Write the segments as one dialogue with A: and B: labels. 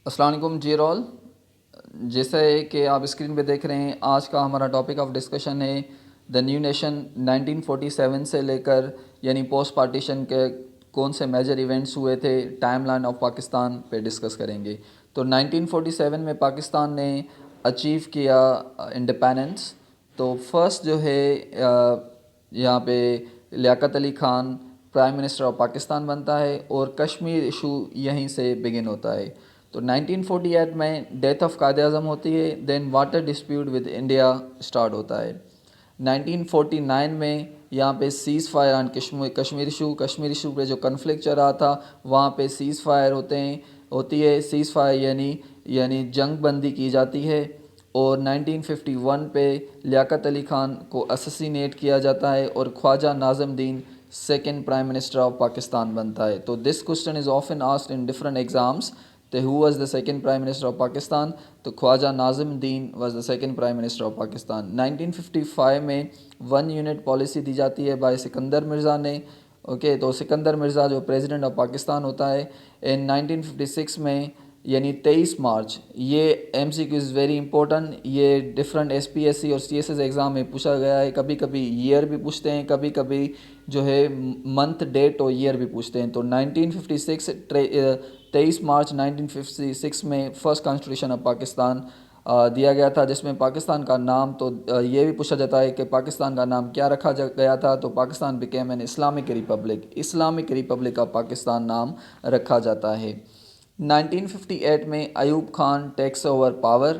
A: السلام علیکم جی رول. جیسے کہ آپ اسکرین پہ دیکھ رہے ہیں، آج کا ہمارا ٹاپک آف ڈسکشن ہے دا نیو نیشن 1947 سے لے کر، یعنی پوسٹ پارٹیشن کے کون سے میجر ایونٹس ہوئے تھے، ٹائم لائن آف پاکستان پہ ڈسکس کریں گے. تو 1947 میں پاکستان نے اچیو کیا انڈیپینڈنس. تو فرسٹ جو ہے یہاں پہ Liaquat Ali Khan prime minister of Pakistan بنتا ہے، اور کشمیر ایشو یہیں سے بگن ہوتا ہے. تو 1948 میں ڈیتھ آف قائد اعظم ہوتی ہے. Then water dispute with India start ہوتا ہے. 1949 میں یہاں پہ cease fire on Kashmir issue پہ جو کنفلکٹ چل رہا تھا، وہاں پہ سیز فائر ہوتی ہے. سیز فائر یعنی جنگ بندی کی جاتی ہے. اور 1951 پہ لیاقت علی خان کو اسسینیٹ کیا جاتا ہے، اور Khwaja Nazim Uddin second prime minister of Pakistan بنتا ہے. تو this question is often asked in different exams. تو who was the second prime minister of Pakistan? تو خواجہ ناظم الدین was the second prime minister of Pakistan. 1955 میں 1 یونٹ پالیسی دی جاتی ہے بائی سکندر مرزا نے. تو سکندر مرزا جو پریزیڈنٹ آف پاکستان ہوتا ہے. ان 1956 میں یعنی 23 مارچ، یہ M C Q is very important. یہ different S P S C اور سی ایس ایس ایگزام میں پوچھا گیا ہے. کبھی کبھی ایئر بھی پوچھتے ہیں، کبھی کبھی جو ہے منتھ، ڈیٹ اور ایئر بھی پوچھتے ہیں. تو 23 مارچ 1956 میں فرسٹ کانسٹیٹیوشن آف پاکستان دیا گیا تھا، جس میں پاکستان کا نام، تو یہ بھی پوچھا جاتا ہے کہ پاکستان کا نام کیا رکھا گیا تھا. تو Pakistan became an Islamic republic of Pakistan نام رکھا جاتا ہے. 1958 میں Ayub Khan takes over power.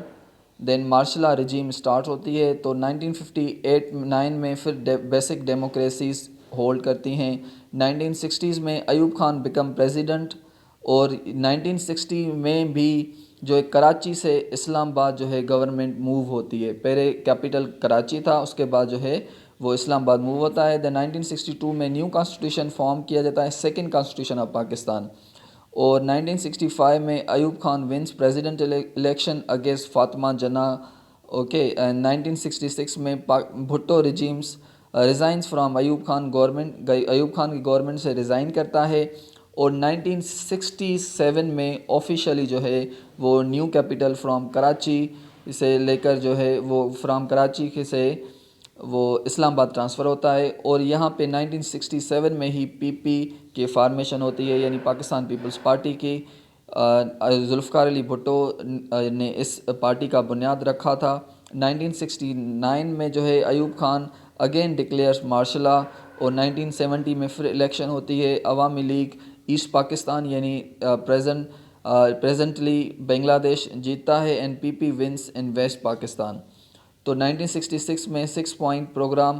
A: Then martial law regime start ہوتی ہے. تو 1958-9 میں پھر بیسک ڈیموکریسیز ہولڈ کرتی ہیں. 1960s میں ایوب خان بیکم پریزیڈنٹ. اور 1960 میں بھی جو ہے کراچی سے اسلام آباد جو ہے گورنمنٹ موو ہوتی ہے. پہلے کیپٹل کراچی تھا، اس کے بعد جو ہے وہ اسلام آباد موو ہوتا ہے. 1962 میں نیو کانسٹیٹیوشن فارم کیا جاتا ہے، سیکنڈ کانسٹیٹیوشن آف پاکستان. اور 1965 میں Ayub Khan wins president election against Fatima Jinnah. 1966 میں Bhutto regimes resigns from Ayub Khan کی گورنمنٹ سے ریزائن کرتا ہے. اور 1967 میں آفیشلی جو ہے وہ نیو کیپٹل فرام کراچی سے لے کر جو ہے وہ فرام کراچی سے وہ اسلام آباد ٹرانسفر ہوتا ہے. اور یہاں پہ 1967 میں ہی پی پی کی فارمیشن ہوتی ہے، یعنی پاکستان پیپلز پارٹی کی. ذوالفقار علی بھٹو نے اس پارٹی کا بنیاد رکھا تھا. 1969 میں جو ہے Ayub Khan again declares martial law. اور 1970 میں پھر الیکشن ہوتی ہے. عوامی لیگ ایسٹ پاکستان یعنی پریزنٹلی بنگلہ دیش جیتتا ہے، and P P wins in West Pakistan. تو 1966 میں 6 پوائنٹ پروگرام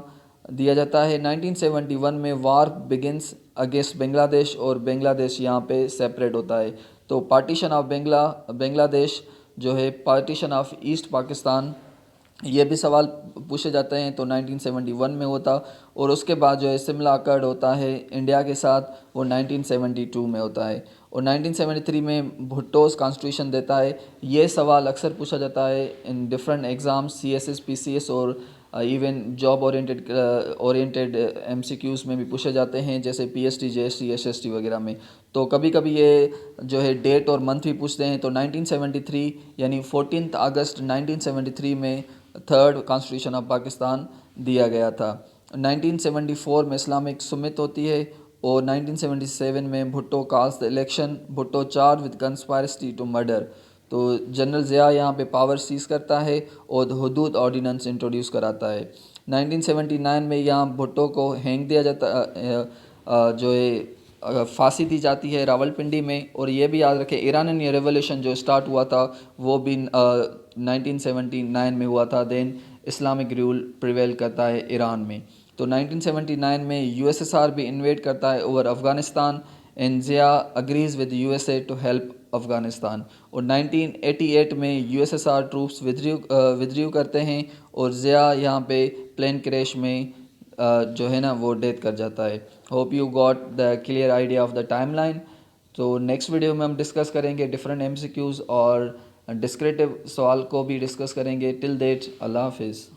A: دیا جاتا ہے. 1971 میں وار بگنس اگینسٹ بنگلہ دیش، اور بنگلہ دیش یہاں پہ سیپریٹ ہوتا ہے. تو پارٹیشن آف بنگلہ دیش جو ہے پارٹیشن آف ایسٹ پاکستان، یہ بھی سوال پوچھے جاتے ہیں. تو 1971 میں ہوتا. اور اس کے بعد جو ہے سملا اکارڈ ہوتا ہے انڈیا کے ساتھ، وہ 1972 میں ہوتا ہے. اور 1973 میں بھٹوز کانسٹیٹیوشن دیتا ہے. یہ سوال اکثر پوچھا جاتا ہے in different exams, C S S, P C S, اور even job oriented M C Qs میں بھی پوچھے جاتے ہیں، جیسے P S T, J S T, S S T وغیرہ میں. تو کبھی کبھی یہ جو ہے ڈیٹ اور منتھ بھی پوچھتے ہیں. تو 1973 یعنی 14 اگست 1973 میں تھرڈ کانسٹیٹیوشن آف پاکستان دیا گیا تھا. 1974 میں اسلامک سمت ہوتی ہے. اور 1977 میں Bhutto calls the election. Bhutto charge with conspiracy to murder. تو جنرل ضیاء یہاں پہ پاور سیز کرتا ہے اور حدود آرڈیننس انٹروڈیوس کراتا ہے. 1979 میں یہاں بھٹو کو ہینگ دیا جاتا، جو ہے پھانسی دی جاتی ہے راولپنڈی میں. اور یہ بھی یاد رکھے ایرانین ریولیوشن جو سٹارٹ ہوا تھا وہ بھی 1979 میں ہوا تھا. دین اسلامک رول پریویل کرتا ہے ایران میں. تو 1979 میں یو ایس ایس آر بھی انویٹ کرتا ہے over Afghanistan, and Zia agrees with U S A to help Afghanistan. اور 1988 میں U S S R troops withdraw کرتے ہیں، اور ضیاء یہاں پہ پلین کریش میں جو ہے نا وہ ڈیتھ کر جاتا ہے. Hope you got the clear idea of the time line. تو نیکسٹ ویڈیو میں ہم ڈسکس کریں گے ڈفرینٹ ایم سی کیوز اور ڈسکریٹو سوال کو بھی ڈسکس کریں گے. ٹل دیٹ اللہ حافظ.